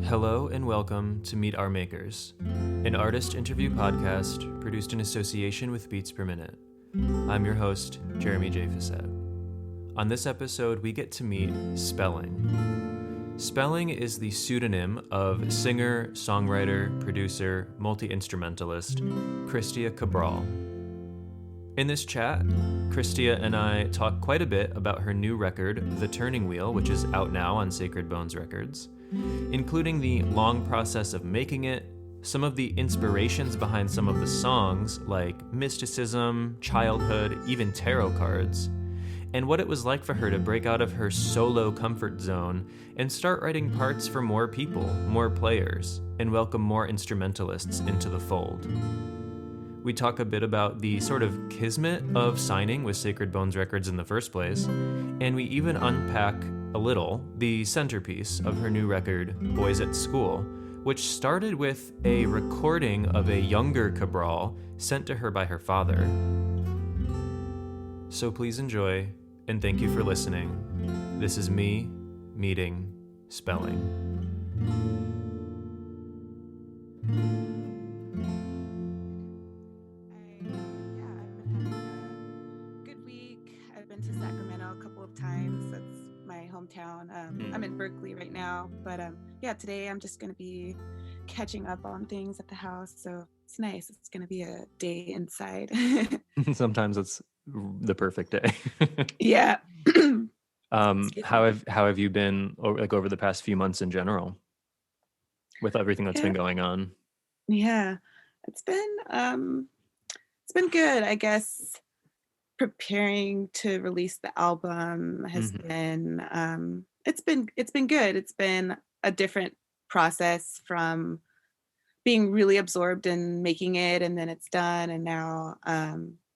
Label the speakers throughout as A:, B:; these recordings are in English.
A: Hello and welcome to Meet Our Makers, an artist interview podcast produced in association with Beats Per Minute. I'm your host, Jeremy J. Facette. On this episode, we get to meet Spelling. Spelling is the pseudonym of singer, songwriter, producer, multi-instrumentalist Chrystia Cabral. In this chat, Chrystia and I talk quite a bit about her new record, The Turning Wheel, which is out now on Sacred Bones Records, including the long process of making it, some of the inspirations behind some of the songs, like myticism, childhood, even tarot cards, and what it was like for her to break out of her solo comfort zone and start writing parts for more people, more players, and welcome more instrumentalists into the fold. We talk a bit about the sort of kismet of signing with Sacred Bones Records in the first place, and we even unpack a little the centerpiece of her new record, Boys at School, which started with a recording of a younger Cabral sent to her by her father. So please enjoy, and thank you for listening. This is me meeting Spelling.
B: Hometown. I'm in Berkeley right now, but today I'm just going to be catching up on things at the house, so it's nice. It's going to be a day inside.
A: Sometimes it's the perfect day.
B: Yeah.
A: How have you been over the past few months in general with everything that's been going on?
B: Yeah, it's been good, I guess. Preparing to release the album has been it's been good. It's been a different process from being really absorbed in making it, and then it's done, and now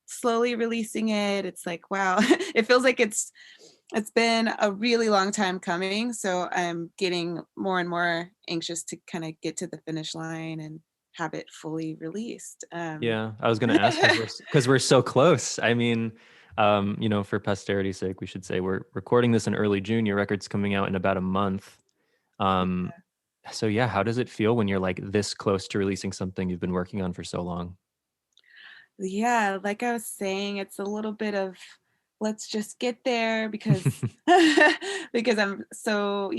B: slowly releasing it. It's like, wow. It feels like it's been a really long time coming, so I'm getting more and more anxious to kind of get to the finish line and have it fully released.
A: Yeah, I was going to ask because we're so close. I mean, for posterity's sake, we should say we're recording this in early June. Your record's coming out in about a month. So yeah, how does it feel when you're like this close to releasing something you've been working on for so long?
B: Yeah, like I was saying, it's a little bit of let's just get there because because I'm so,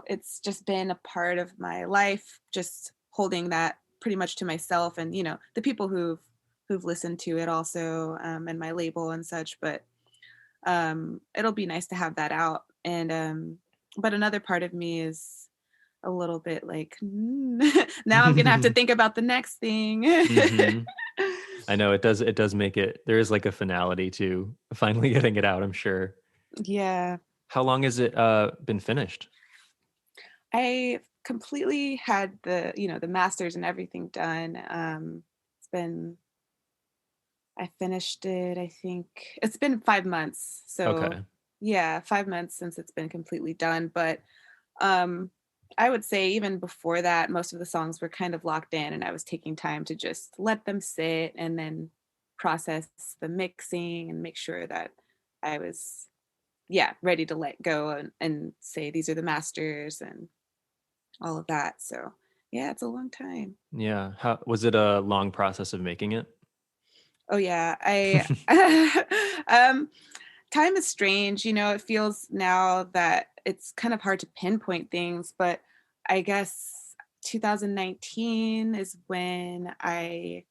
B: it's just been a part of my life, just holding that pretty much to myself and, the people who've listened to it also, and my label and such, but it'll be nice to have that out. And but another part of me is a little bit like, now I'm gonna have to think about the next thing.
A: I know it does make it, there is like a finality to finally getting it out, I'm sure.
B: Yeah.
A: How long has it been finished?
B: I completely had the masters and everything done. I finished it, I think it's been 5 months. So
A: okay.
B: Yeah, 5 months since it's been completely done. But I would say even before that, most of the songs were kind of locked in, and I was taking time to just let them sit and then process the mixing and make sure that I was, ready to let go and say these are the masters and all of that. So yeah, it's a long time.
A: Yeah. How was it a long process of making it?
B: Oh yeah, time is strange. It feels now that it's kind of hard to pinpoint things, but I guess 2019 is when I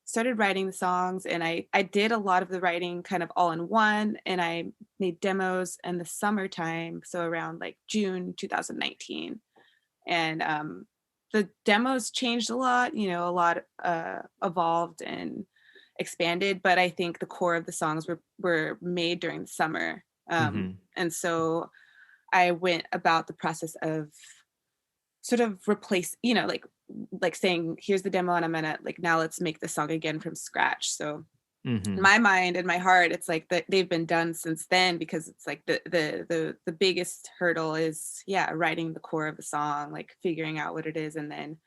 B: started writing the songs, and I did a lot of the writing kind of all in one, and I made demos in the summertime, so around like June 2019. And the demos changed a lot, a lot evolved and expanded, but I think the core of the songs were made during the summer. And so I went about the process of sort of replace, like saying, here's the demo and I'm gonna like, now let's make the song again from scratch. So in my mind and my heart, it's like that they've been done since then, because it's like the biggest hurdle is writing the core of the song, like figuring out what it is, and then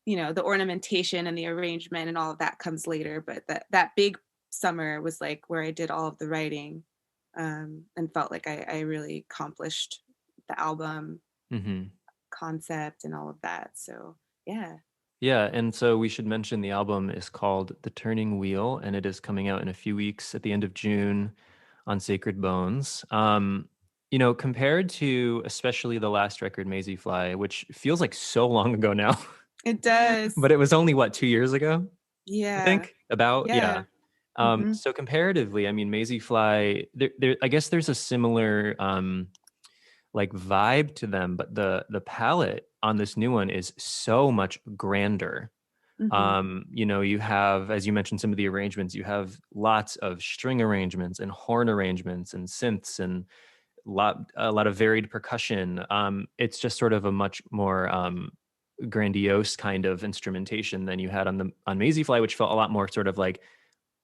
B: the ornamentation and the arrangement and all of that comes later. But that big summer was like where I did all of the writing, and felt like I really accomplished the album, concept and all of that. So yeah.
A: Yeah, and so we should mention the album is called The Turning Wheel, and it is coming out in a few weeks at the end of June on Sacred Bones. Compared to especially the last record, Maisie Fly, which feels like so long ago now,
B: It does.
A: but it was only, what, 2 years ago, I
B: Yeah.
A: think? About, yeah.
B: Yeah. Hmm.
A: So comparatively, I mean, Maisie Fly, I guess there's a similar like vibe to them, but the palette on this new one is so much grander.
B: Hmm.
A: You have, as you mentioned, some of the arrangements, you have lots of string arrangements and horn arrangements and synths and a lot of varied percussion. It's just sort of a much more grandiose kind of instrumentation than you had on Maisie Fly, which felt a lot more sort of like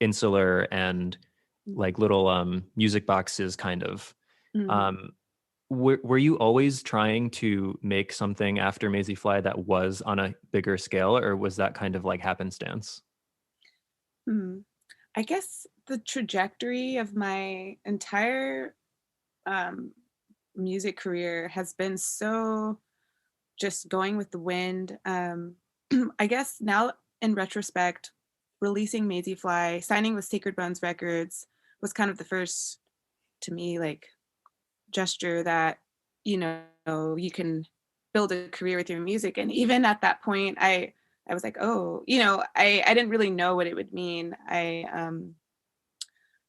A: insular and like little music boxes kind of.
B: Hmm.
A: Um, were you always trying to make something after Maisie Fly that was on a bigger scale, or was that kind of like happenstance?
B: Hmm. I guess the trajectory of my entire um, music career has been so just going with the wind. I guess now in retrospect, releasing Maisie Fly, signing with Sacred Bones Records was kind of the first, to me, like gesture that, you know, you can build a career with your music. And even at that point, I was like, oh, I didn't really know what it would mean.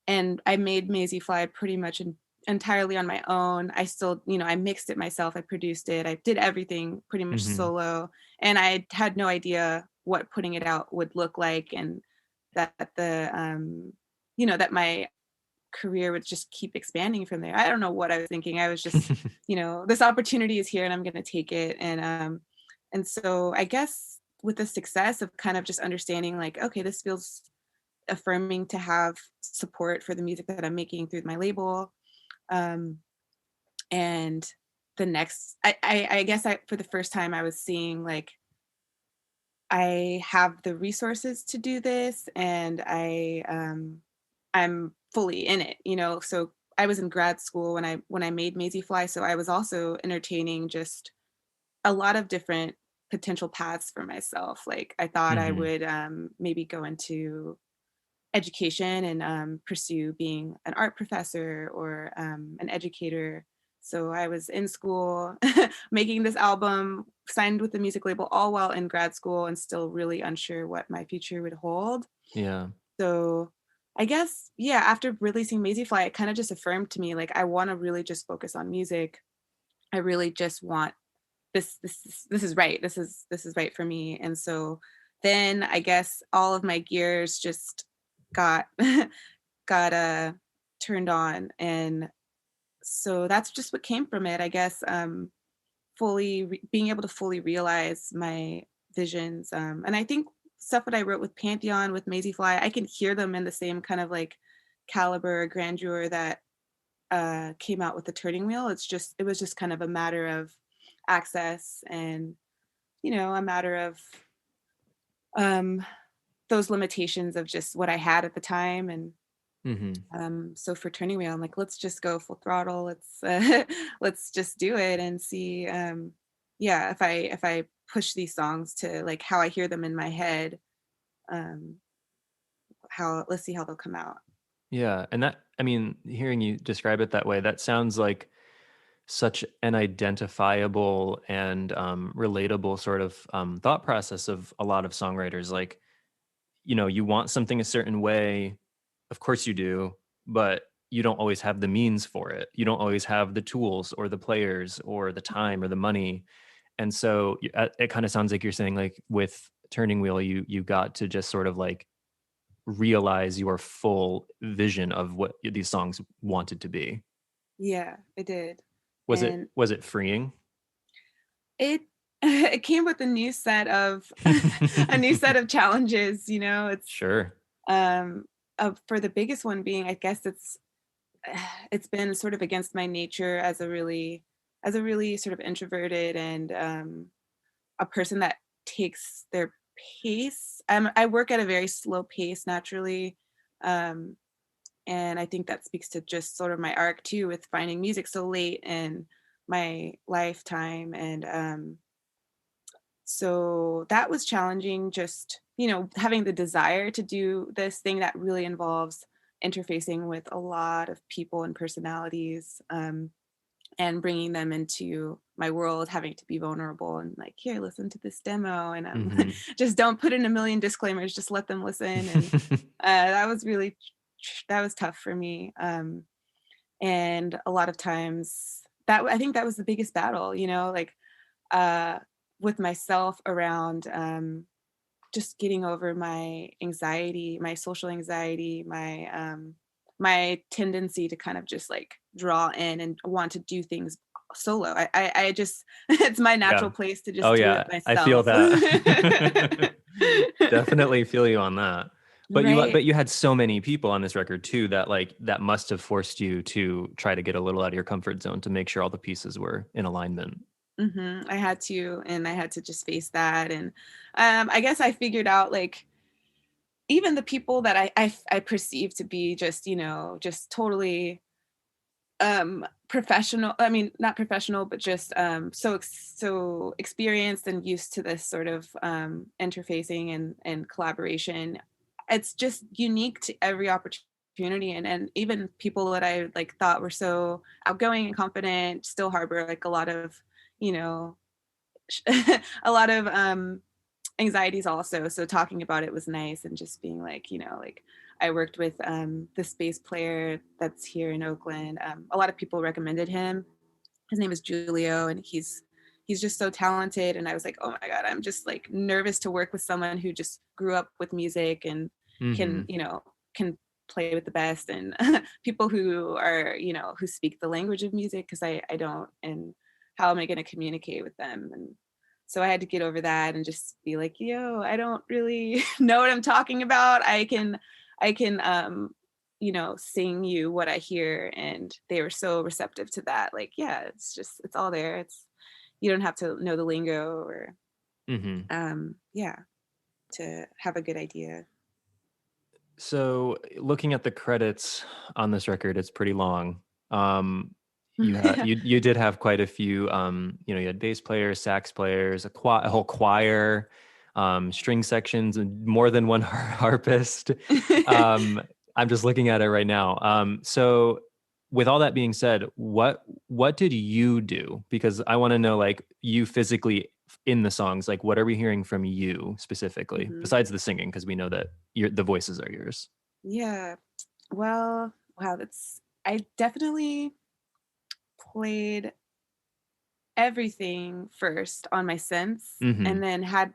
B: And I made Maisie Fly pretty much entirely on my own. I still, I mixed it myself, I produced it, I did everything pretty much
A: Hmm.
B: solo, and I had no idea what putting it out would look like, and that that my career would just keep expanding from there. I don't know what I was thinking. I was just, this opportunity is here and I'm going to take it. And so I guess with the success of kind of just understanding like, okay, this feels affirming to have support for the music that I'm making through my label. Um, and the next, I guess for the first time I was seeing like, I have the resources to do this, and I'm fully in it, So I was in grad school when I made Maisie Fly, so I was also entertaining just a lot of different potential paths for myself. Like I thought I
A: Hmm.
B: would maybe go into education and pursue being an art professor or an educator. So I was in school making this album, signed with the music label, all while in grad school and still really unsure what my future would hold.
A: Yeah.
B: So I guess, yeah, after releasing Maisie Fly, it kind of just affirmed to me, like, I want to really just focus on music. I really just want this is right. This is right for me. And so then I guess all of my gears just got got turned on, and so that's just what came from it, I guess. Being able to fully realize my visions, and I think stuff that I wrote with Pantheon, with Maisie Fly, I can hear them in the same kind of like caliber or grandeur that came out with the Turning Wheel. It was just kind of a matter of access, and a matter of um those limitations of just what I had at the time. And
A: Hmm.
B: so for Turning Wheel, I'm like, let's just go full throttle. Let's let's just do it and see. Yeah, if I push these songs to like how I hear them in my head, um, how let's see how they'll come out.
A: Yeah. And that, I mean, hearing you describe it that way, that sounds like such an identifiable and relatable sort of thought process of a lot of songwriters. Like, you want something a certain way, of course you do, but you don't always have the means for it. You don't always have the tools or the players or the time or the money. And so it kind of sounds like you're saying, like, with Turning Wheel, you got to just sort of like realize your full vision of what these songs wanted to be.
B: Yeah, it did.
A: Was it
B: And
A: was it freeing?
B: it it came with a new set of a new set of challenges. It's
A: Sure.
B: um for the biggest one being, I guess it's been sort of against my nature as a really sort of introverted and a person that takes their pace. I work at a very slow pace naturally, um, and I think that speaks to just sort of my arc too, with finding music so late and my lifetime. And so that was challenging, just, having the desire to do this thing that really involves interfacing with a lot of people and personalities, and bringing them into my world, having to be vulnerable and like, here, listen to this demo, and just don't put in a million disclaimers, just let them listen. And that was really, that was tough for me. And a lot of times that, I think that was the biggest battle, like, uh, with myself around, just getting over my anxiety, my social anxiety, my tendency to kind of just like draw in and want to do things solo. I just it's my natural
A: Yeah.
B: place to
A: Oh
B: just do
A: yeah,
B: it myself.
A: I feel that. Definitely feel you on that. But
B: Right.
A: you had so many people on this record too that that must have forced you to try to get a little out of your comfort zone to make sure all the pieces were in alignment.
B: I had to, and I had to just face that. And I guess I figured out, like, even the people that I perceive to be just, just totally professional, I mean, not professional, but just so experienced and used to this sort of interfacing and collaboration. It's just unique to every opportunity. And even people that I like thought were so outgoing and confident still harbor like a lot of, you know a lot of anxieties also. So talking about it was nice, and just being like, like, I worked with this bass player that's here in Oakland. A lot of people recommended him. His name is Julio, and he's just so talented. And I was like, oh my God, I'm just like nervous to work with someone who just grew up with music and can, can play with the best, and people who are, who speak the language of music, because I don't. And how am I going to communicate with them? And so I had to get over that and just be like, yo, I don't really know what I'm talking about. I can sing you what I hear. And they were so receptive to that. Like, yeah, it's all there. You don't have to know the lingo, or yeah, to have a good idea.
A: So looking at the credits on this record, it's pretty long. You did have quite a few. You had bass players, sax players, a whole choir, string sections, and more than one harpist. I'm just looking at it right now. So with all that being said, what did you do? Because I want to know, like, you physically in the songs, like, what are we hearing from you specifically besides the singing? Because we know that the voices are yours.
B: Yeah. Well, wow, I definitely played everything first on my synths, and then had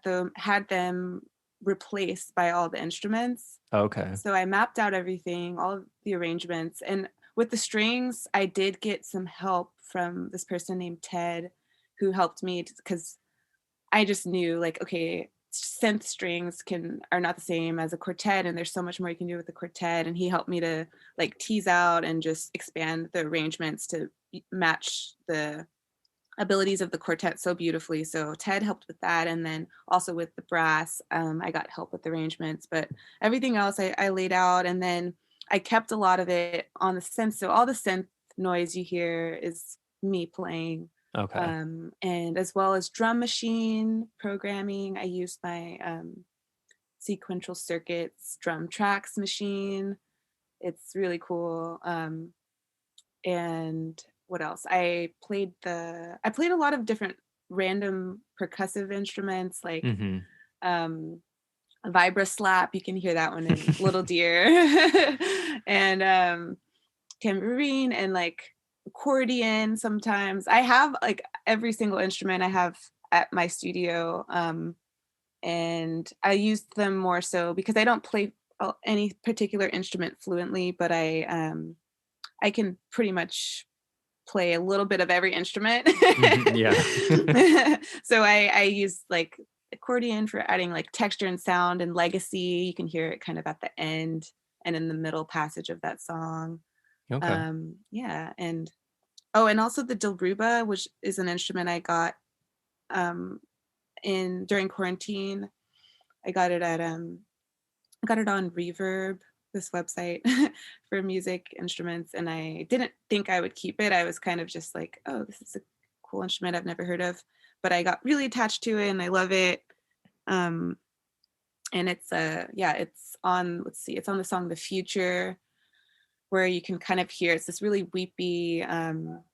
B: them replaced by all the instruments.
A: Okay.
B: So I mapped out everything, all of the arrangements. And with the strings, I did get some help from this person named Ted, who helped me, because I just knew, like, okay, synth strings are not the same as a quartet, and there's so much more you can do with the quartet. And he helped me to like tease out and just expand the arrangements to match the abilities of the quartet so beautifully. So Ted helped with that. And then also with the brass, I got help with arrangements. But everything else I laid out, and then I kept a lot of it on the synth. So all the synth noise you hear is me playing.
A: Okay.
B: And as well as drum machine programming, I used my sequential circuits drum tracks machine. It's really cool. And what else? I played a lot of different random percussive instruments, like a vibra slap. You can hear that one in Little Deer, and tambourine, and like accordion. Sometimes I have like every single instrument I have at my studio, and I used them more so because I don't play any particular instrument fluently, but I can pretty much play a little bit of every instrument.
A: Yeah.
B: So I use like accordion for adding like texture and sound and legacy. You can hear it kind of at the end and in the middle passage of that song.
A: Okay.
B: Yeah. And and also the Dilruba, which is an instrument I got in during quarantine. I got it on Reverb, this website for music instruments, and I didn't think I would keep it. I was kind of just like, oh, this is cool instrument I've never heard of, but I got really attached to it and I love it. And it's it's on, it's on the song The Future, where you can kind of hear it's this really weepy,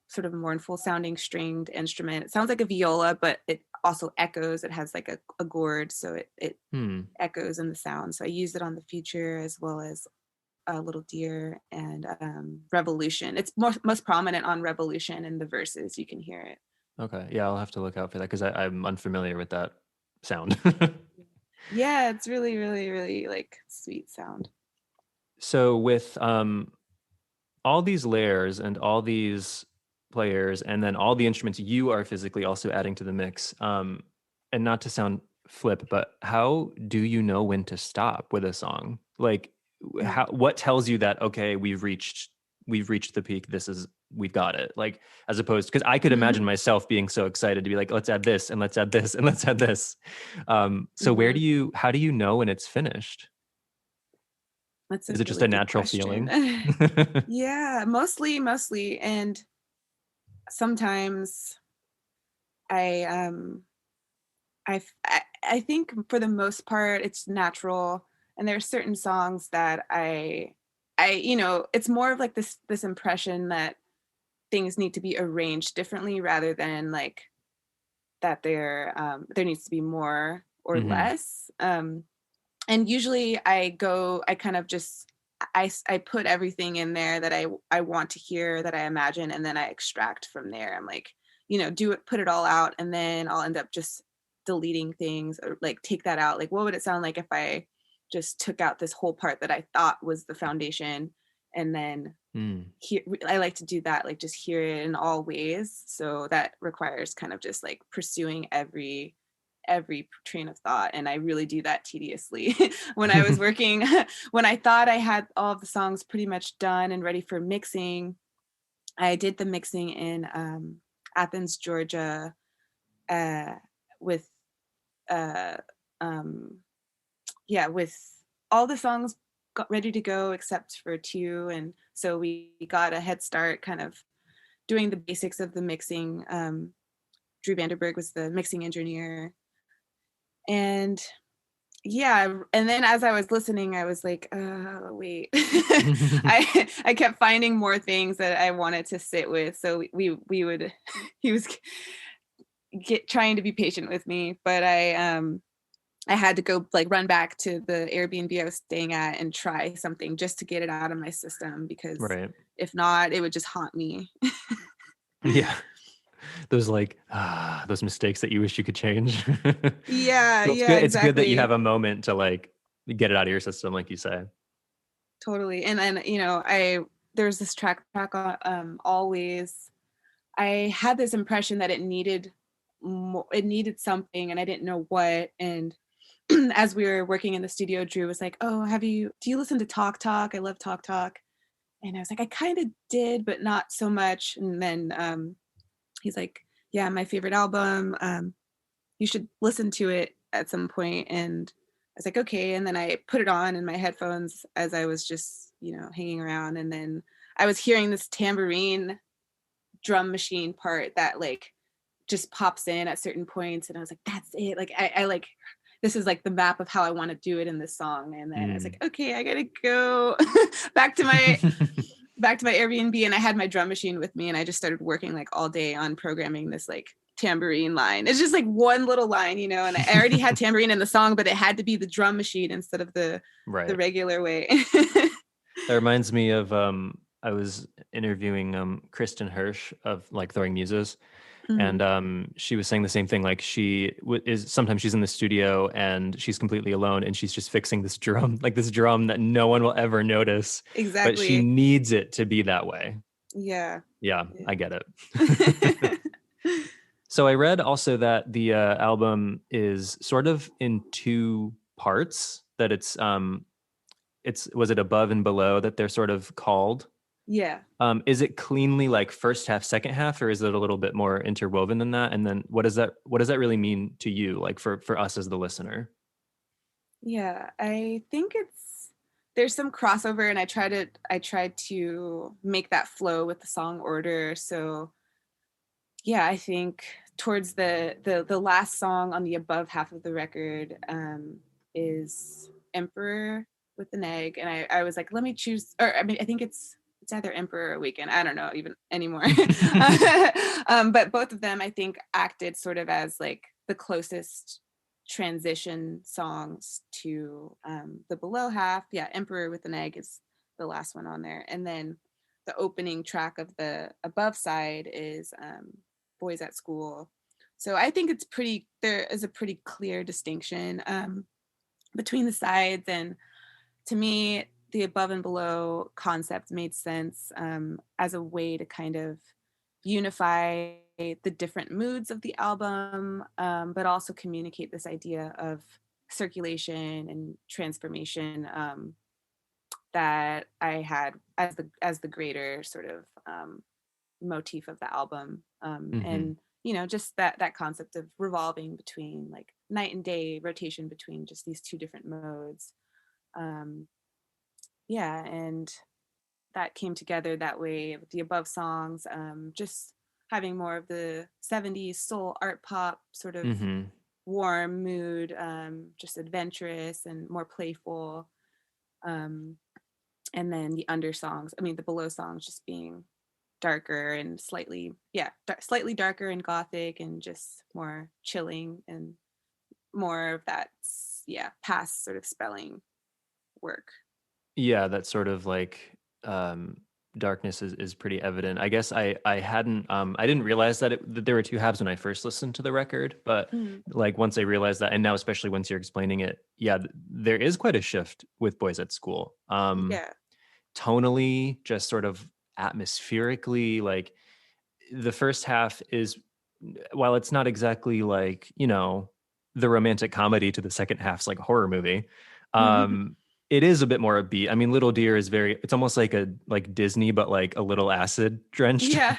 B: sort of mournful sounding stringed instrument. It sounds like a viola, but it also echoes. It has like a gourd, so it echoes in the sound. So I use it on The Future as well as Little Deer and Revolution. It's most prominent on Revolution in the verses. You can hear it.
A: Okay. Yeah, I'll have to look out for that because I'm unfamiliar with that sound.
B: Yeah, it's really, really, really like sweet sound.
A: So with all these layers and all these players and then all the instruments you are physically also adding to the mix, and not to sound flip, but how do you know when to stop with a song? Like what tells you that, okay, we've reached the peak, we've got it, like, as opposed, because I could imagine myself being so excited to be like, let's add this and let's add this and let's add this. So how do you know when it's finished?
B: That's
A: Is
B: a
A: it just
B: really
A: a
B: good
A: natural
B: question.
A: feeling?
B: Yeah, mostly. And sometimes I I think for the most part it's natural. And there are certain songs that it's more of like this impression that things need to be arranged differently rather than like that there needs to be more or less. And usually I kind of just I put everything in there that I want to hear, that I imagine, and then I extract from there. I'm like, put it all out, and then I'll end up just deleting things or like take that out. Like, what would it sound like if I just took out this whole part that I thought was the foundation, and then I like to do that, like just hear it in all ways. So that requires kind of just like pursuing every train of thought, and I really do that tediously. When I was working, when I thought I had all of the songs pretty much done and ready for mixing, I did the mixing in Athens, Georgia, with with all the songs got ready to go except for two, and so we got a head start kind of doing the basics of the mixing. Drew Vanderberg was the mixing engineer. And and then as I was listening, I was like, wait. I kept finding more things that I wanted to sit with. So we would he was trying to be patient with me, but I had to go like run back to the Airbnb I was staying at and try something just to get it out of my system, because if not, it would just haunt me.
A: Yeah. Those those mistakes that you wish you could change.
B: Yeah,
A: So it's
B: yeah,
A: good.
B: exactly.
A: It's good that you have a moment to like get it out of your system, like you say.
B: Totally. And there's this track on Always. I had this impression that it needed something, and I didn't know what. And as we were working in the studio, Drew was like, "Oh, do you listen to Talk Talk? I love Talk Talk." And I was like, "I kind of did, but not so much." And then he's like, "Yeah, my favorite album. You should listen to it at some point." And I was like, "Okay." And then I put it on in my headphones as I was just, hanging around. And then I was hearing this tambourine drum machine part that like just pops in at certain points. And I was like, that's it. Like, I like, this is like the map of how I want to do it in this song. And then I was like, okay, I gotta go back to my Airbnb. And I had my drum machine with me, and I just started working like all day on programming this like tambourine line. It's just like one little line, and I already had tambourine in the song, but it had to be the drum machine instead of the regular way.
A: That reminds me of I was interviewing Kristen Hirsch of like Throwing Muses, and she was saying the same thing. Like sometimes she's in the studio and she's completely alone, and she's just fixing this drum, like this drum that no one will ever notice.
B: Exactly.
A: But she needs it to be that way.
B: Yeah.
A: Yeah, I get it. So I read also that the album is sort of in two parts. That it's was it Above and Below that they're sort of called?
B: Yeah.
A: Is it cleanly like first half, second half, or is it a little bit more interwoven than that? And then what does that really mean to you, like for us as the listener?
B: Yeah, I think there's some crossover, and I tried to make that flow with the song order. So yeah, I think towards the last song on the above half of the record is Emperor with an egg. And I was like, let me choose, or I mean, I think it's either Emperor or Weekend. I don't know even anymore. But both of them, I think, acted sort of as like the closest transition songs to the below half. Yeah, Emperor with an egg is the last one on there. And then the opening track of the above side is Boys at School. So I think there is a pretty clear distinction between the sides. And to me, the above and below concept made sense as a way to kind of unify the different moods of the album, but also communicate this idea of circulation and transformation that I had as the greater sort of motif of the album,
A: Mm-hmm.
B: and just that concept of revolving between like night and day rotation between just these two different modes. um, yeah, and that came together that way with the above songs, just having more of the 70s soul art pop sort of
A: Mm-hmm.
B: warm mood, just adventurous and more playful. um, and then the under songs, I mean the below songs, just being darker and slightly darker and gothic and just more chilling and more of that past sort of spelling work.
A: Yeah, that sort of like um darkness is pretty evident. I guess I hadn't I didn't realize that there were two halves when I first listened to the record, but
B: Mhm.
A: like once I realized that, and now especially once you're explaining it, yeah, there is quite a shift with Boys at School.
B: Yeah.
A: Tonally, just sort of atmospherically, like the first half is, while it's not exactly like, the romantic comedy to the second half's like horror movie, um, it is a bit more upbeat. I mean, Little Deer is it's almost like a like Disney, but like a little acid drenched.
B: Yeah.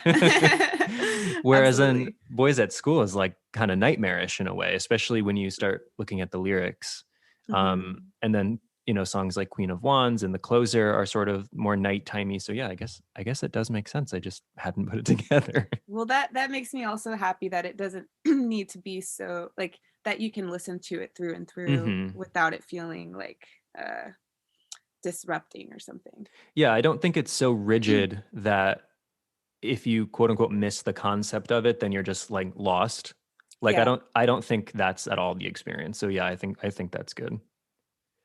A: Whereas then
B: Absolutely.
A: Boys at School is like kind of nightmarish in a way, especially when you start looking at the lyrics.
B: Hmm.
A: And then songs like Queen of Wands and The Closer are sort of more nighttimey. So yeah, I guess it does make sense. I just hadn't put it together.
B: Well, that makes me also happy that it doesn't need to be so like that you can listen to it through and through
A: Hmm.
B: without it feeling like uh disrupting or something.
A: Yeah, I don't think it's so rigid that if you quote unquote miss the concept of it, then you're just like lost. Like
B: Yeah.
A: I don't think that's at all the experience. So yeah, I think that's good.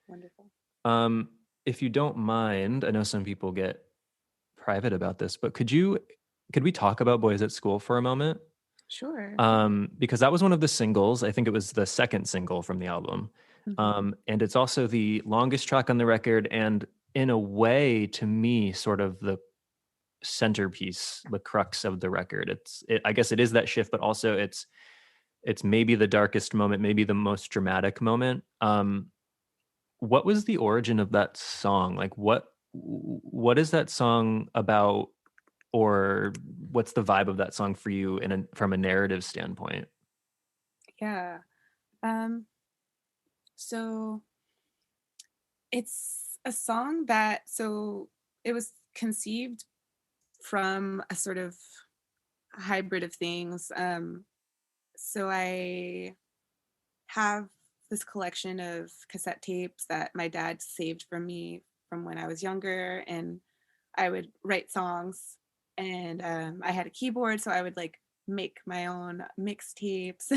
B: Wonderful.
A: Um, if you don't mind, I know some people get private about this, but could we talk about Boys at School for a moment?
B: Sure.
A: Because that was one of the singles. I think it was the second single from the album.
B: Hmm.
A: And it's also the longest track on the record, and in a way, to me, sort of the centerpiece, the crux of the record. I guess it is that shift, but also it's maybe the darkest moment, maybe the most dramatic moment. What was the origin of that song? Like what is that song about, or what's the vibe of that song for you from a narrative standpoint?
B: Yeah. So it's a song it was conceived from a sort of hybrid of things. So I have this collection of cassette tapes that my dad saved for me from when I was younger, and I would write songs, and I had a keyboard, so I would like make my own mixtapes,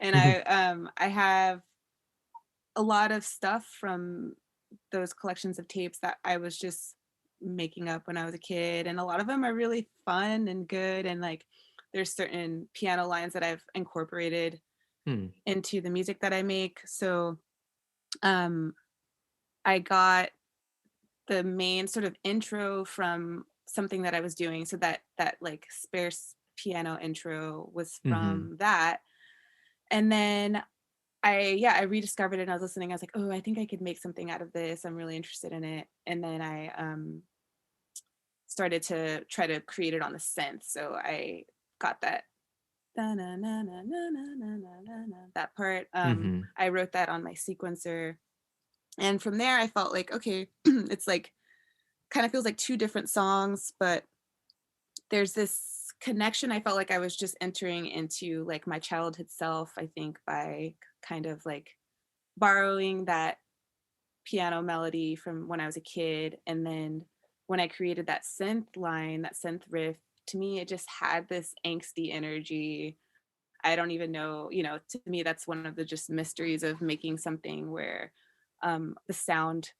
B: and I have a lot of stuff from those collections of tapes that I was just making up when I was a kid, and a lot of them are really fun and good, and like there's certain piano lines that I've incorporated
A: Hmm.
B: into the music that I make. So um I got the main sort of intro from something that I was doing. So that like sparse piano intro was
A: Hmm.
B: from that. And then I rediscovered it and I was listening. I was like, oh, I think I could make something out of this. I'm really interested in it. And then I started to try to create it on the synth. So I got that that part.
A: Hmm.
B: I wrote that on my sequencer. And from there I felt like, okay, it's like kind of feels like two different songs, but there's this connection, I felt like I was just entering into like my childhood self, I think, by kind of like borrowing that piano melody from when I was a kid. And then when I created that synth line, that synth riff, to me, it just had this angsty energy. I don't even know, to me, that's one of the just mysteries of making something where the sound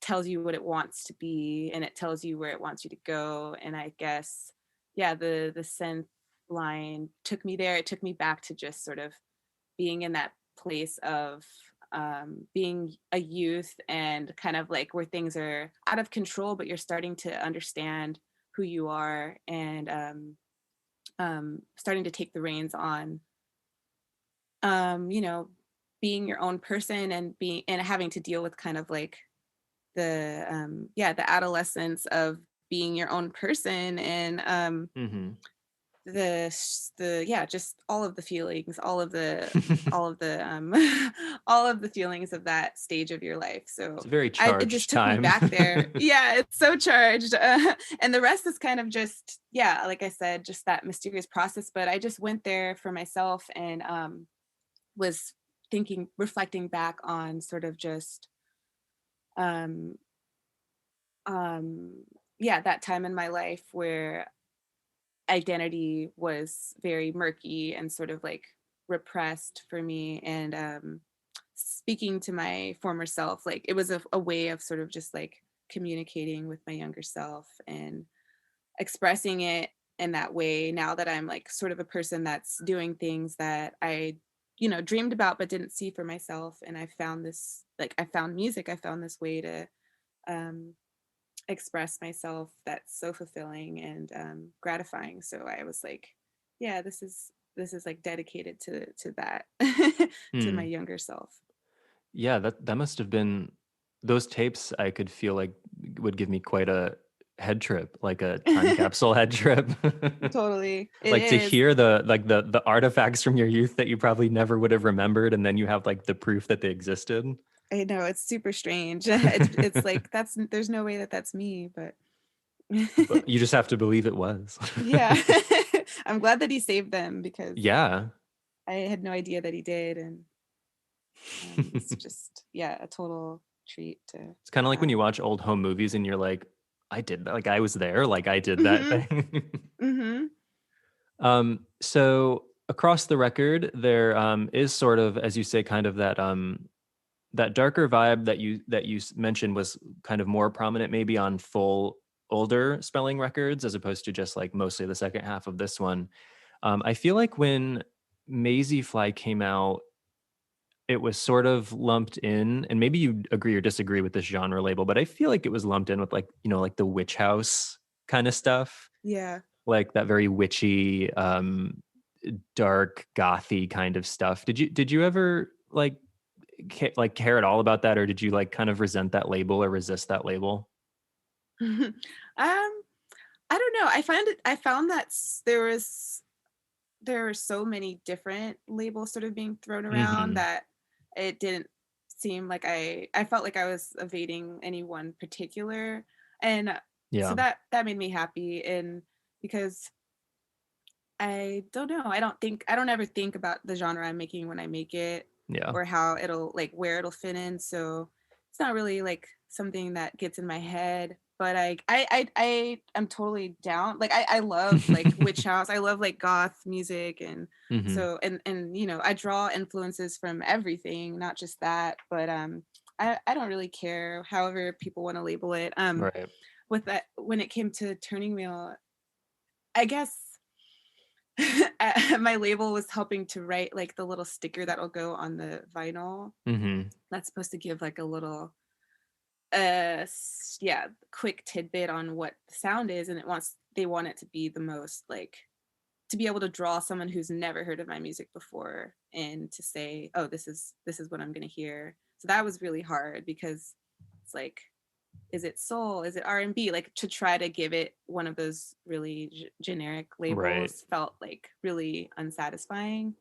B: tells you what it wants to be and it tells you where it wants you to go. And I guess, yeah, the synth line took me there. It took me back to just sort of being in that place of being a youth and kind of like where things are out of control, but you're starting to understand who you are and starting to take the reins on, being your own person and being and having to deal with kind of like the adolescence of being your own person and
A: Mm-hmm.
B: just all of the feelings, all of the all of the feelings of that stage of your life.
A: It's
B: So
A: a very
B: it just
A: charged
B: took me
A: time.
B: back there. Yeah, it's so charged. And the rest is kind of just, yeah, like I said, just that mysterious process. But I just went there for myself and was reflecting back on sort of just um um yeah, that time in my life where identity was very murky and sort of like repressed for me. And speaking to my former self, like it was a way of sort of just like communicating with my younger self and expressing it in that way now that I'm like sort of a person that's doing things that I dreamed about but didn't see for myself. And I found this, like, I found music, I found this way to um express myself that's so fulfilling and gratifying. So I was like, yeah, this is like dedicated to that to my
A: Hmm.
B: younger self.
A: Yeah, that must have been those tapes. I could feel like would give me quite a head trip, like a time capsule head trip.
B: Totally, it
A: Like to
B: is.
A: hear the artifacts from your youth that you probably never would have remembered, and then you have like the proof that they existed.
B: I know it's super strange. It's like there's no way that that's me, but
A: But you just have to believe it was.
B: yeah. I'm glad that he saved them because
A: Yeah.
B: I had no idea that he did, and it's just, yeah, a total treat to
A: It's kind of like when
B: have.
A: you watch old home movies and you're like, I did that. Like I was there. Like I did that
B: Hmm.
A: thing.
B: Hmm.
A: So across the record, there is sort of, as you say, kind of that darker vibe that you mentioned was kind of more prominent maybe on full older spelling records as opposed to just like mostly the second half of this one. I feel like when Maisie Fly came out, it was sort of lumped in, and maybe you agree or disagree with this genre label, but I feel like it was lumped in with like, like the witch house kind of stuff,
B: Yeah.
A: like that very witchy, dark, gothy kind of stuff. Did you ever like care at all about that, or did you like kind of resent that label or resist that label?
B: I don't know. I found that there were so many different labels sort of being thrown around
A: Hmm.
B: that it didn't seem like I felt like I was evading any one particular. And so
A: Yeah.
B: that made me happy. And because I don't know, I don't ever think about the genre I'm making when I make it,
A: Yeah.
B: or how it'll like where it'll fit in. So it's not really like something that gets in my head. But I am totally down. Like I love like witch house. I love like goth music. And
A: Hmm.
B: so and I draw influences from everything, not just that. But I don't really care however people want to label it.
A: Right.
B: With that, when it came to Turning Wheel, I guess my label was helping to write like the little sticker that'll go on the vinyl.
A: Hmm.
B: That's supposed to give like a little quick tidbit on what the sound is. And they want it to be the most like, to be able to draw someone who's never heard of my music before and to say, oh, this is what I'm going to hear. So that was really hard because it's like, is it soul, is it R&B, like to try to give it one of those really generic
A: Right.
B: labels felt like really unsatisfying.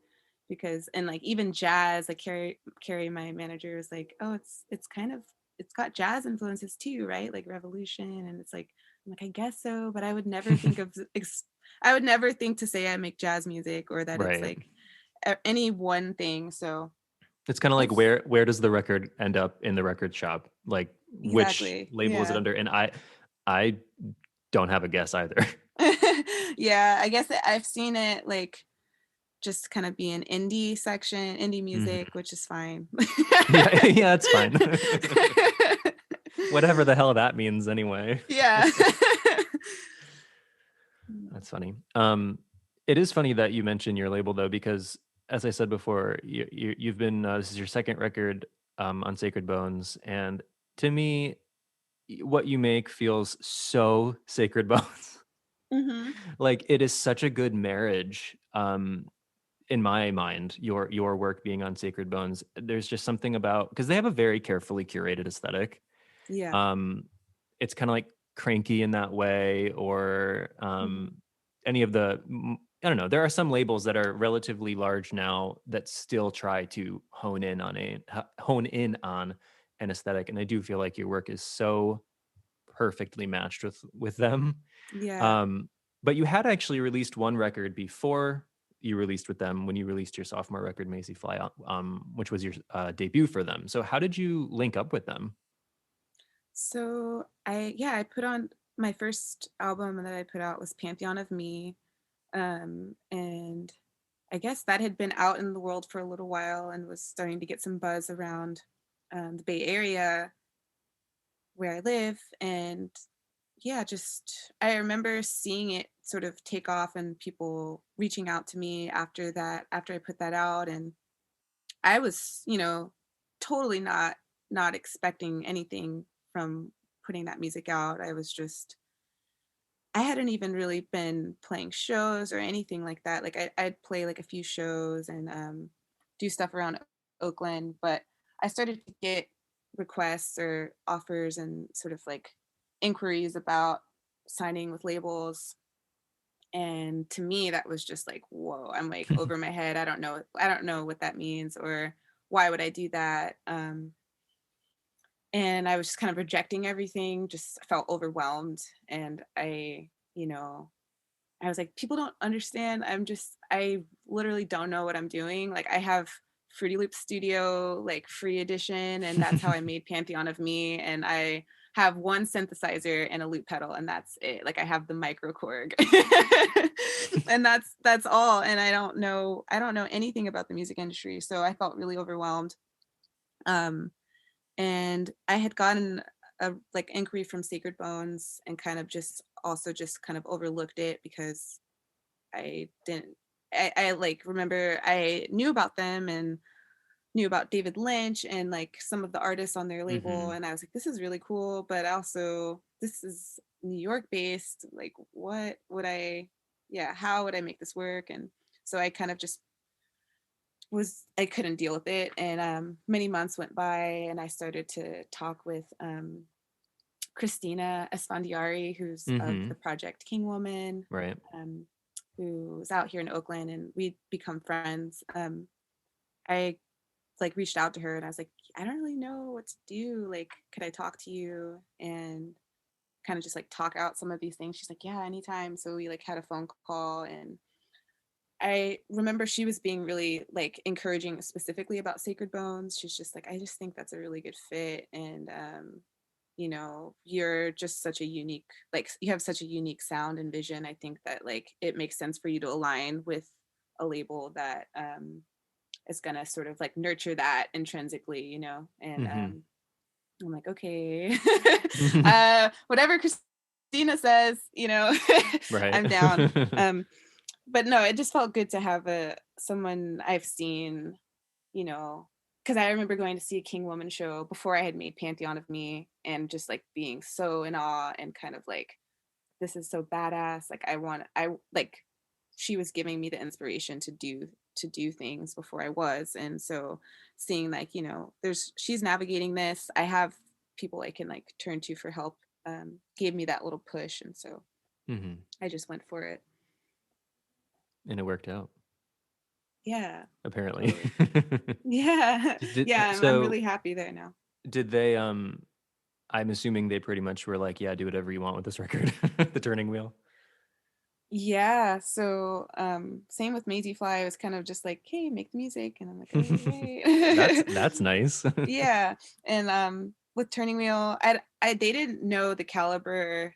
B: Because and like even jazz, like Carrie my manager was like, oh, it's kind of, it's got jazz influences too, right, like revolution. And it's like, I'm like, I guess so, but I would never think of I would never think to say I make jazz music or that it's
A: Right.
B: like any one thing. So
A: It's kind of like
B: it's
A: where does the record end up in the record shop? Like which
B: exactly.
A: label is it
B: Yeah.
A: under? And I don't have a guess either.
B: Yeah, I guess I've seen it like just kind of be an indie section, indie
A: Mhm.
B: music, which is fine.
A: Yeah, yeah, it's fine. Whatever the hell that means anyway.
B: Yeah.
A: That's funny. It is funny that you mentioned your label though, because as I said before, you've been this is your second record on Sacred Bones, and to me, what you make feels so Sacred Bones.
B: Hmm.
A: Like it is such a good marriage. In my mind, your work being on Sacred Bones, there's just something about because they have a very carefully curated aesthetic.
B: Yeah.
A: Um, it's kind of like cranky in that way, or
B: Hmm.
A: any of the I don't know. There are some labels that are relatively large now that still try to hone in on an aesthetic, and I do feel like your work is so perfectly matched with them.
B: Yeah.
A: Um, but you had actually released one record before you released with them when you released your sophomore record, Macy Fly, which was your debut for them. So how did you link up with them?
B: So I put on my first album that I put out was Pantheon of Me. And I guess that had been out in the world for a little while and was starting to get some buzz around the Bay Area where I live. And yeah, just I remember seeing it sort of take off and people reaching out to me after that, after I put that out. And I was, totally not expecting anything from putting that music out. I hadn't even really been playing shows or anything like that. Like I'd play like a few shows and do stuff around Oakland, but I started to get requests or offers and sort of like inquiries about signing with labels. And to me, that was just like, whoa, I'm like over my head. I don't know what that means or why would I do that? And I was just kind of rejecting everything, just felt overwhelmed. And I was like, people don't understand. I literally don't know what I'm doing. Like I have Fruity Loop Studio, like free edition, and that's how I made Pantheon of Me. And I have one synthesizer and a loop pedal, and that's it. Like I have the micro Korg. And that's all. And I don't know anything about the music industry. So I felt really overwhelmed. Um, and I had gotten a like inquiry from Sacred Bones and kind of just kind of overlooked it because I didn't I like remember I knew about them and knew about David Lynch and like some of the artists on their label,
A: Hmm.
B: and I was like, this is really cool, but also this is New York based. Like what would how would I make this work? And so I kind of just I couldn't deal with it. And many months went by and I started to talk with Christina Esfandiari, who's of
A: Hmm.
B: the project King Woman,
A: Right.
B: um, who's out here in Oakland, and we'd become friends. I like reached out to her and I was like, I don't really know what to do. Like, could I talk to you and kind of just like talk out some of these things? She's like, yeah, anytime. So we like had a phone call and I remember she was being really like encouraging specifically about Sacred Bones. She's just like, I just think that's a really good fit. And you're just such a unique, like you have such a unique sound and vision. I think that like it makes sense for you to align with a label that is gonna sort of like nurture that intrinsically, and
A: Hmm.
B: I'm like, okay. Whatever Christina says,
A: Right.
B: I'm down. But no, it just felt good to have someone I've seen, because I remember going to see a King Woman show before I had made Pantheon of Me and just like being so in awe and kind of like, this is so badass. Like I like she was giving me the inspiration to do things before I was. And so seeing like, she's navigating this. I have people I can like turn to for help, gave me that little push. And so
A: Hmm.
B: I just went for it.
A: And it worked out,
B: Yeah,
A: apparently.
B: totally. Yeah. Yeah, I'm
A: So
B: really happy there now.
A: did they I'm assuming they pretty much were like, yeah, do whatever you want with this record, the turning wheel.
B: Yeah, so same with Maisie Fly. I was kind of just like, hey, make the music, and I'm like, all right.
A: That's nice.
B: Yeah, and with Turning Wheel, they didn't know the caliber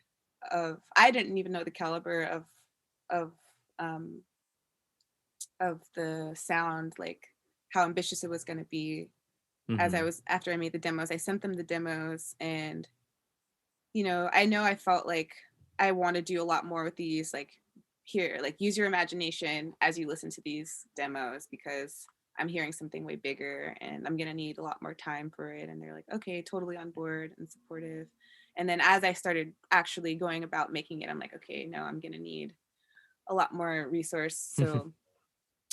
B: of, I didn't even know the caliber of um of the sound, like how ambitious it was going to be. As I
A: Hmm.
B: was, after I made the demos, I sent them the demos, and I know I felt like I want to do a lot more with these, like, here, like, use your imagination as you listen to these demos, because I'm hearing something way bigger and I'm going to need a lot more time for it. And they're like, okay, totally on board and supportive. And then as I started actually going about making it, I'm like, okay, no, I'm going to need a lot more resource. So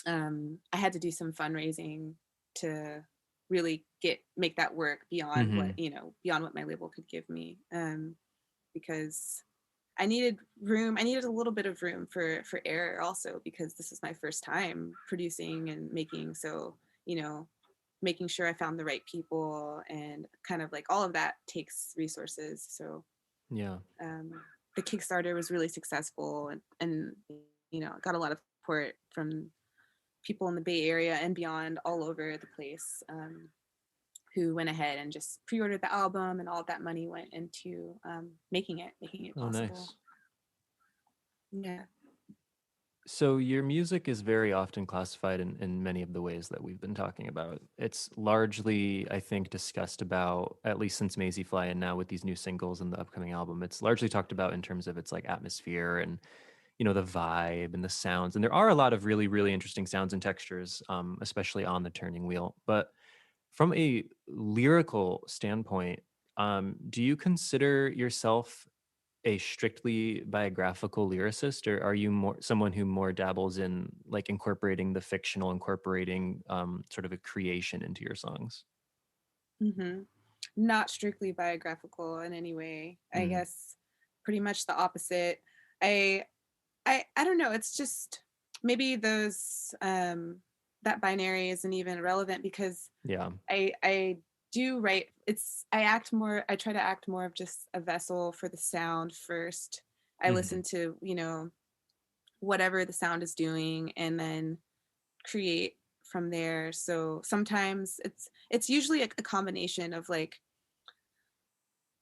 B: I had to do some fundraising to really make that work beyond
A: Hmm.
B: beyond what my label could give me. Because I needed room. I needed a little bit of room for error also, because this is my first time producing and making. So, making sure I found the right people, and kind of like all of that takes resources. So
A: Yeah.
B: um, the Kickstarter was really successful, and got a lot of support from people in the Bay Area and beyond, all over the place. Who went ahead and just pre-ordered the album, and all of that money went into making it
A: Oh,
B: possible.
A: nice.
B: Yeah.
A: So your music is very often classified in many of the ways that we've been talking about. It's largely, I think, discussed about, at least since Maisie Fly and now with these new singles and the upcoming album, it's largely talked about in terms of its like atmosphere and, the vibe and the sounds. And there are a lot of really, really interesting sounds and textures, especially on the Turning Wheel. But from a lyrical standpoint, do you consider yourself a strictly biographical lyricist, or are you more someone who more dabbles in like incorporating the fictional, incorporating sort of a creation into your songs?
B: hmm Not strictly biographical in any way. I
A: Mm.
B: guess pretty much the opposite. I I don't know. It's just maybe those that binary isn't even relevant, because
A: Yeah.
B: I do write. I act more. I try to act more of just a vessel for the sound first. I
A: Hmm.
B: listen to whatever the sound is doing, and then create from there. So sometimes it's usually a combination of like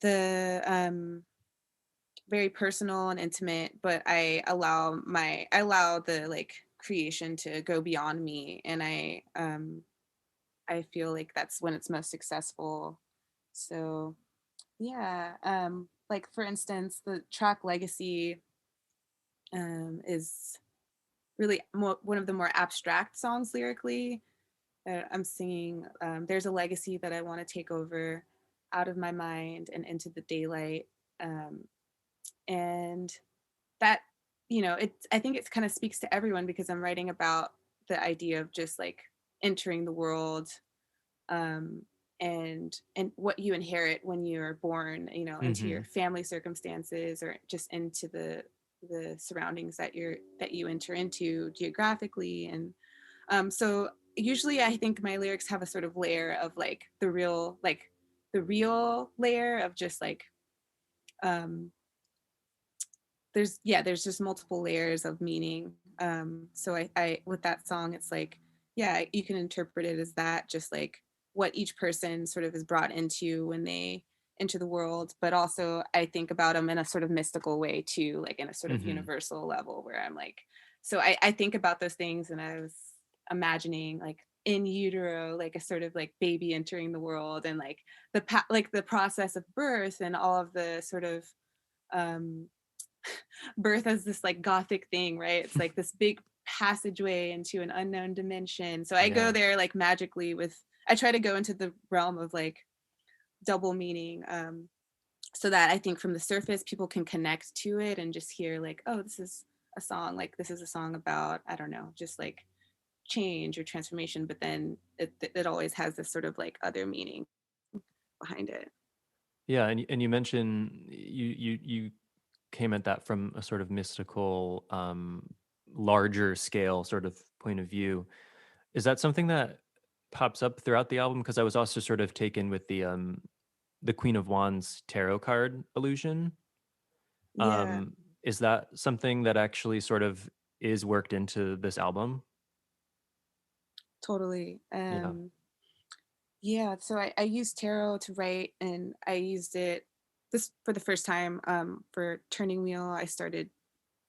B: the very personal and intimate, but I allow the like creation to go beyond me, and I feel like that's when it's most successful. So yeah, like for instance, the track Legacy is really one of the more abstract songs lyrically. I'm singing, there's a legacy that I want to take over out of my mind and into the daylight. Um, and that, I think it kind of speaks to everyone, because I'm writing about the idea of just like entering the world, um, and what you inherit when you're born, into your
A: Hmm.
B: family circumstances, or just into the surroundings that you enter into geographically. And so usually I think my lyrics have a sort of layer of like the real layer of just like um there's just multiple layers of meaning. So I with that song, it's like, yeah, you can interpret it as that, just like what each person sort of is brought into when they enter the world. But also I think about them in a sort of mystical way too, like in a sort of
A: Hmm.
B: universal level, where I'm like, so I think about those things, and I was imagining like in utero, like a sort of like baby entering the world, and like like the process of birth, and all of the sort of um birth as this like gothic thing, right? It's like this big passageway into an unknown dimension. So I go
A: Yeah.
B: there like magically I try to go into the realm of like double meaning, so that I think from the surface people can connect to it and just hear like, oh, this is a song about, I don't know, just like change or transformation, but then it always has this sort of like other meaning behind it.
A: Yeah, and you mentioned you came at that from a sort of mystical, larger scale sort of point of view. Is that something that pops up throughout the album? Because I was also sort of taken with the Queen of Wands tarot card illusion.
B: Yeah.
A: Is that something that actually sort of is worked into this album?
B: Totally.
A: Yeah.
B: Yeah, so I used tarot to write, and I used it this for the first time for Turning Wheel. I started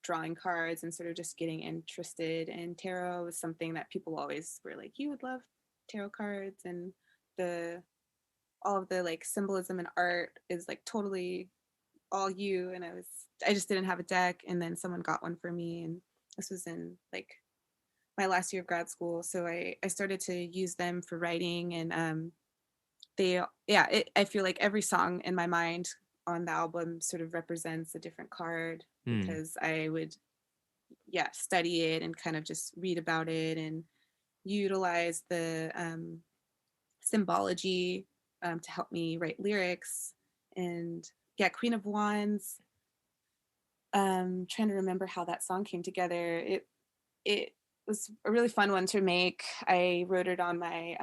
B: drawing cards and sort of just getting interested in tarot. It was something that people always were like, you would love tarot cards, and the all of the like symbolism and art is like totally all you. And I just didn't have a deck, and then someone got one for me, and this was in like my last year of grad school. So I started to use them for writing, and I feel like every song in my mind on the album sort of represents a different card,
A: Hmm.
B: because I would study it and kind of just read about it and utilize the symbology to help me write lyrics. And yeah, Queen of Wands, trying to remember how that song came together. It was a really fun one to make. I wrote it on my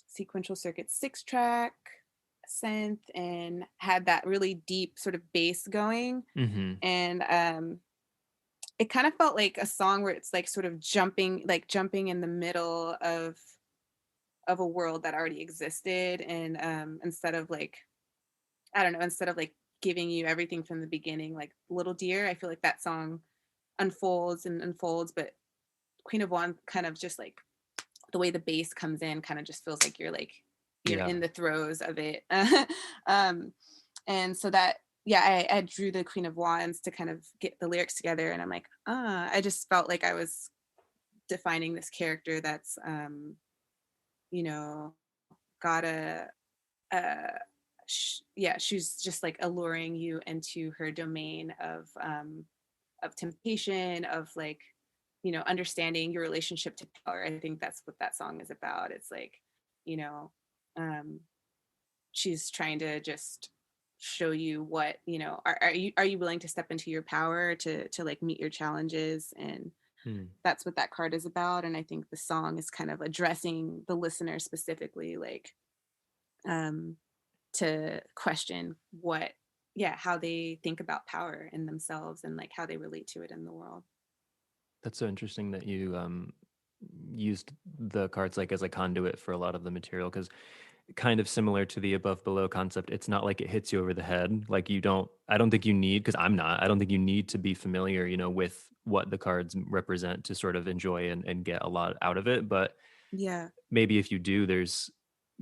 B: sequential circuit 6-track synth, and had that really deep sort of bass going.
A: Mm-hmm.
B: And it kind of felt like a song where it's like sort of jumping in the middle of a world that already existed. And instead of like, I don't know, instead of like giving you everything from the beginning, like Little Deer, I feel like that song unfolds and unfolds, but Queen of Wands kind of just like the way the bass comes in kind of just feels like you're
A: Yeah.
B: in the throes of it. um, and so that, I drew the Queen of Wands to kind of get the lyrics together, and I'm like, I just felt like I was defining this character that's, you know, got a she's just like alluring you into her domain of temptation, of like, understanding your relationship to power. I think that's what that song is about. It's like, you know, um, she's trying to just show you what, are you willing to step into your power to like meet your challenges. And
A: Hmm.
B: that's what that card is about. And I think the song is kind of addressing the listener specifically, like, um, to question how they think about power in themselves, and like how they relate to it in the world.
A: That's so interesting that you used the cards like as a conduit for a lot of the material, because kind of similar to the above below concept, it's not like it hits you over the head. Like I don't think you need, because I don't think you need to be familiar, with what the cards represent to sort of enjoy and get a lot out of it. But
B: Yeah.
A: maybe if you do, there's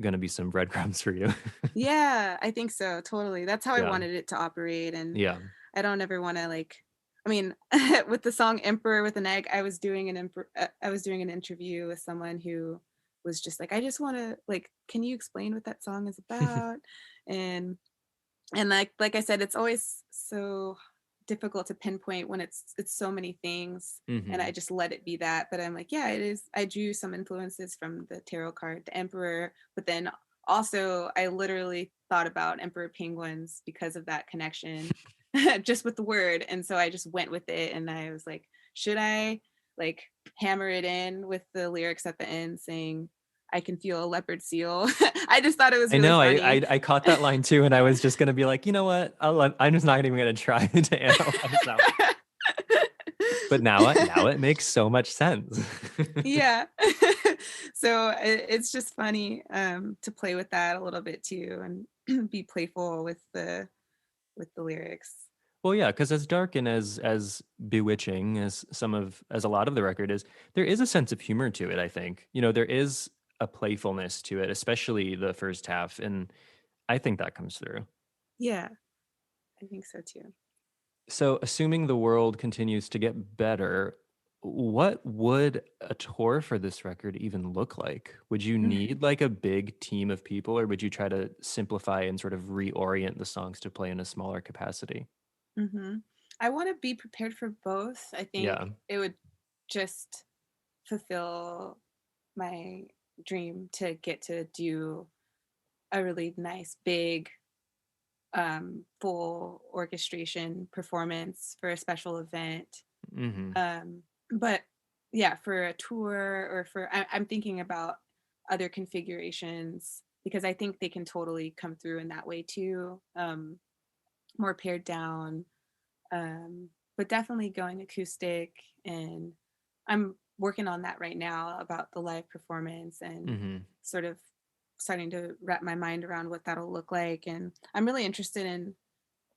A: going to be some breadcrumbs for you.
B: Yeah, I think so. Totally. That's how I
A: Yeah.
B: wanted it to operate. And
A: Yeah.
B: I don't ever want to like, I mean, with the song Emperor with an Egg, I was doing an interview with someone who was just like, I just want to like, can you explain what that song is about? And like I said, it's always so difficult to pinpoint when it's so many things, and I
A: Hmm.
B: just let it be that. But I'm like, yeah, it is. I drew some influences from the tarot card, the Emperor, but then also I literally thought about emperor penguins because of that connection, just with the word. And so I just went with it, and I was like, should I like hammer it in with the lyrics at the end saying, I can feel a leopard seal? I just thought it was
A: I
B: really
A: know.
B: funny.
A: I caught that line too, and I was just gonna be like, you know what? I'm just not even gonna try to analyze that one. But now it makes so much sense.
B: Yeah. So it's just funny to play with that a little bit too, and be playful with the lyrics.
A: Well, yeah, because as dark and as bewitching as as a lot of the record is, there is a sense of humor to it. I think there is a playfulness to it, especially the first half, and I think that comes through.
B: Yeah, I think so too.
A: So, assuming the world continues to get better, what would a tour for this record even look like? Would you need like a big team of people, or would you try to simplify and sort of reorient the songs to play in a smaller capacity?
B: Mm-hmm. I want to be prepared for both. I think
A: Yeah.
B: it would just fulfill my dream to get to do a really nice big full orchestration performance for a special event.
A: Hmm.
B: um but yeah, for a tour, or I'm thinking about other configurations, because I think they can totally come through in that way too. More pared down, um but definitely going acoustic. And I'm working on that right now about the live performance and sort of starting to wrap my mind around what that'll look like. And I'm really interested in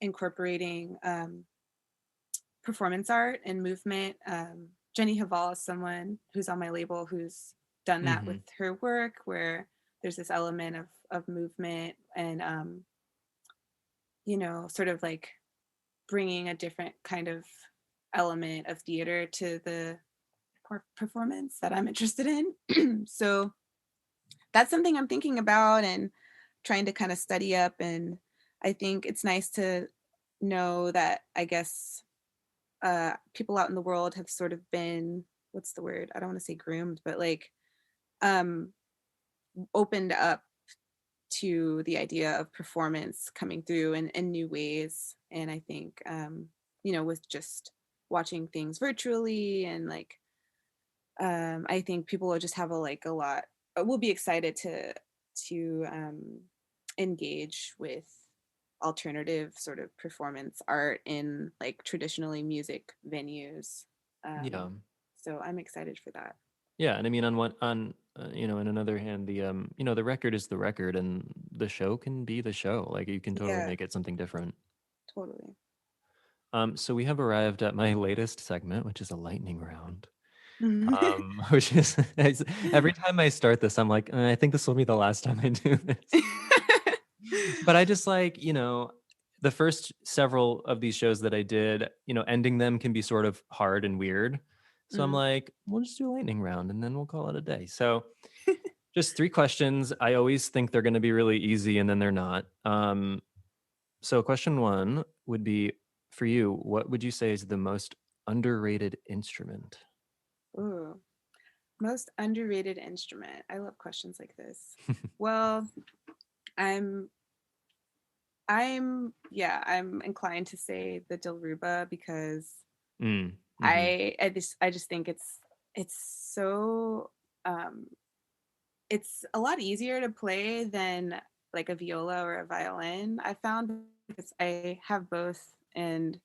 B: incorporating performance art and movement. Jenny Haval is someone who's on my label who's done that with her work, where there's this element of movement and sort of like bringing a different kind of element of theater to the performance that I'm interested in. So that's something I'm thinking about and trying to kind of study up. And I think it's nice to know that, I guess, people out in the world have sort of been, what's the word? I don't want to say groomed, but like opened up to the idea of performance coming through in new ways. And I think, with just watching things virtually and like, I think people will just have will be excited to engage with alternative sort of performance art in like traditionally music venues. So I'm excited for that.
A: Yeah, and I mean, on in another hand, the record is the record, and the show can be the show. Like you can totally make it something different.
B: Totally.
A: So we have arrived at my latest segment, which is a lightning round. Which is every time I start this, I'm like, I think this will be the last time I do this. But I just like, the first several of these shows that I did, ending them can be sort of hard and weird. So I'm like, we'll just do a lightning round and then we'll call it a day. So just 3 questions. I always think they're going to be really easy and then they're not. So question 1 would be, for you, what would you say is the most underrated instrument?
B: Ooh, most underrated instrument. I love questions like this. Well, I'm inclined to say the Dilruba because I just think it's so it's a lot easier to play than like a viola or a violin. I found, because I have both, and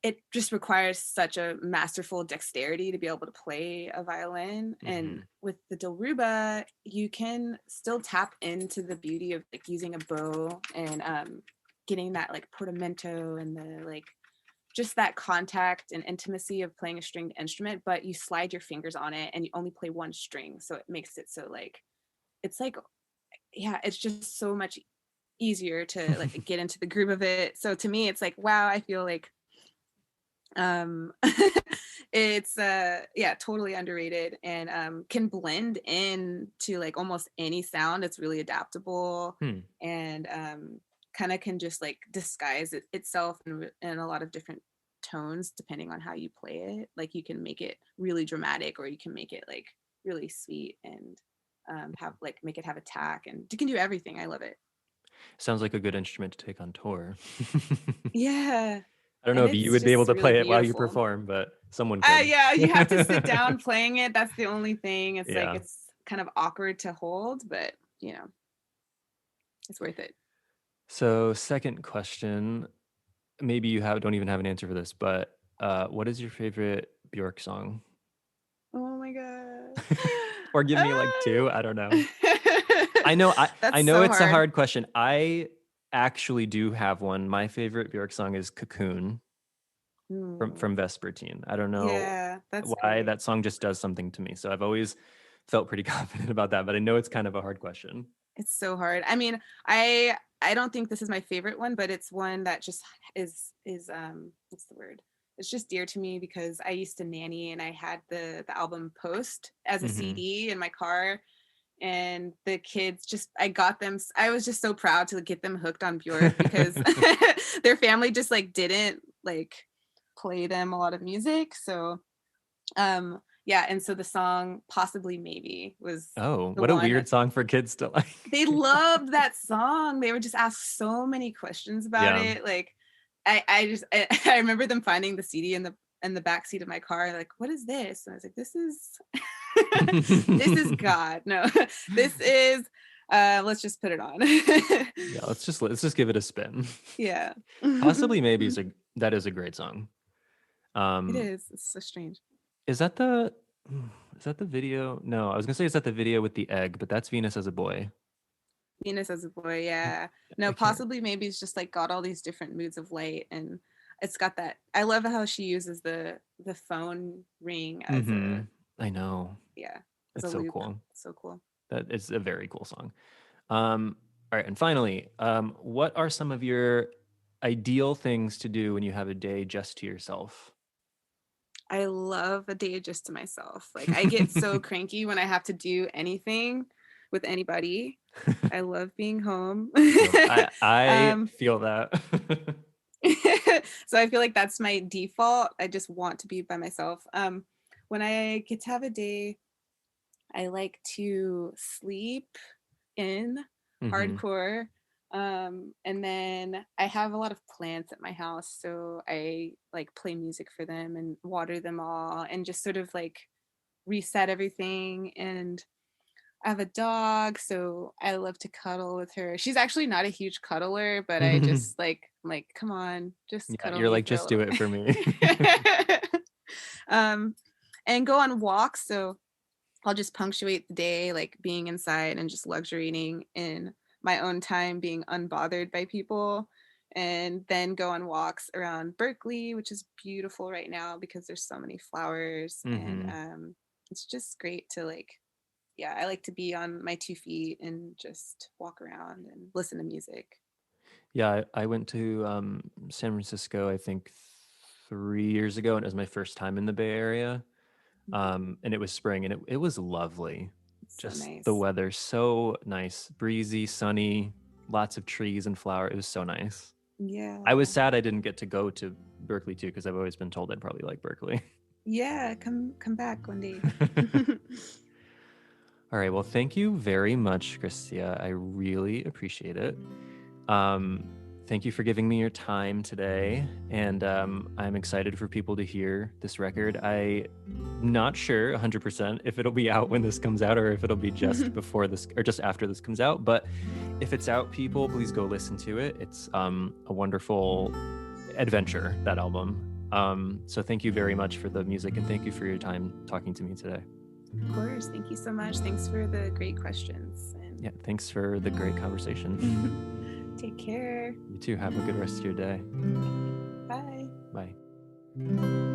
B: it just requires such a masterful dexterity to be able to play a violin. And with the Dilruba, you can still tap into the beauty of like using a bow and getting that like portamento and the like just that contact and intimacy of playing a stringed instrument, but you slide your fingers on it and you only play one string. So it makes it so like, it's like, yeah, it's just so much easier to like get into the groove of it. So to me, it's like, wow, I feel like it's totally underrated and can blend in to like almost any sound. It's really adaptable and kind of can just like disguise itself in a lot of different tones depending on how you play it. Like you can make it really dramatic or you can make it like really sweet and make it have attack, and you can do everything. I love it.
A: Sounds like a good instrument to take on tour.
B: Yeah.
A: I don't know if you would be able to play it while you perform, but someone could.
B: Yeah, you have to sit down playing it. That's the only thing. It's like, it's kind of awkward to hold, but it's worth it.
A: So second question, maybe you don't even have an answer for this, but what is your favorite Björk song?
B: Oh my God.
A: Or give me like 2. I don't know. I know it's a hard question. I actually do have one. My favorite Björk song is Cocoon from Vespertine. I don't know why that song just does something to me. So I've always felt pretty confident about that, but I know it's kind of a hard question.
B: It's so hard. I mean, I don't think this is my favorite one, but it's one that just is what's the word? It's just dear to me because I used to nanny and I had the album Post as a CD in my car. And the kids I was just so proud to get them hooked on Björk because their family just like didn't like play them a lot of music. So and so the song Possibly Maybe was
A: what a weird song for kids to like.
B: They loved that song. They would just ask so many questions about it. Like I remember them finding the CD in the back seat of my car, like, what is this? And I was like, this is this is God. No, this is let's just put it on.
A: Let's just give it a spin.
B: Yeah.
A: Possibly Maybe that is a great song.
B: It is. It's so strange.
A: Is that the video? No, I was gonna say is that the video with the egg, but that's Venus as a boy.
B: Venus as a boy, yeah. No,
A: I can't.
B: possibly maybe it's just like got all these different moods of light, and it's got that. I love how she uses the phone ring as
A: Mm-hmm.
B: a,
A: I know.
B: yeah, as a
A: It's so
B: loop.
A: cool.
B: So cool.
A: That is a very cool song. All right, and finally, what are some of your ideal things to do when you have a day just to yourself?
B: I love a day just to myself. Like I get so cranky when I have to do anything with anybody. I love being home.
A: I
B: um,
A: feel that.
B: so I feel like that's my default. I just want to be by myself. When I get to have a day, I like to sleep in
A: Mm-hmm.
B: hardcore. And then I have a lot of plants at my house, so I like play music for them and water them all and just sort of like reset everything. And I have a dog, so I love to cuddle with her. She's actually not a huge cuddler, but I just like, I'm like, come on, just
A: Yeah,
B: cuddle
A: you're
B: me
A: like,
B: for a
A: just do
B: little
A: it for me.
B: bit. And go on walks. So I'll just punctuate the day, like being inside and just luxuriating in my own time, being unbothered by people. And then go on walks around Berkeley, which is beautiful right now because there's so many flowers. And
A: Mm-hmm.
B: it's just great to like, yeah, I like to be on my 2 feet and just walk around and listen to music.
A: Yeah, I went to San Francisco, I think 3 years ago, and it was my first time in the Bay Area. And it was spring, and it was lovely.
B: It's so
A: Just the
B: nice.
A: weather so nice, breezy, sunny, lots of trees and flower. It was so nice. I was
B: Yeah.
A: sad I didn't get to go to Berkeley too, because I've always been told I'd probably like Berkeley.
B: Yeah, come back one day.
A: All right. Well, thank you very much, Chrystia. I really appreciate it. Um, Thank you for giving me your time today. And I'm excited for people to hear this record. I'm not sure 100% if it'll be out when this comes out or if it'll be just before this or just after this comes out. But if it's out, people, please go listen to it. It's a wonderful adventure, that album. So thank you very much for the music and thank you for your time talking to me today.
B: Of course. Thank you so much. Thanks for the great questions. And
A: Yeah, thanks for the great conversation.
B: take care.
A: You too. Have a good rest of your day.
B: Bye.
A: Bye.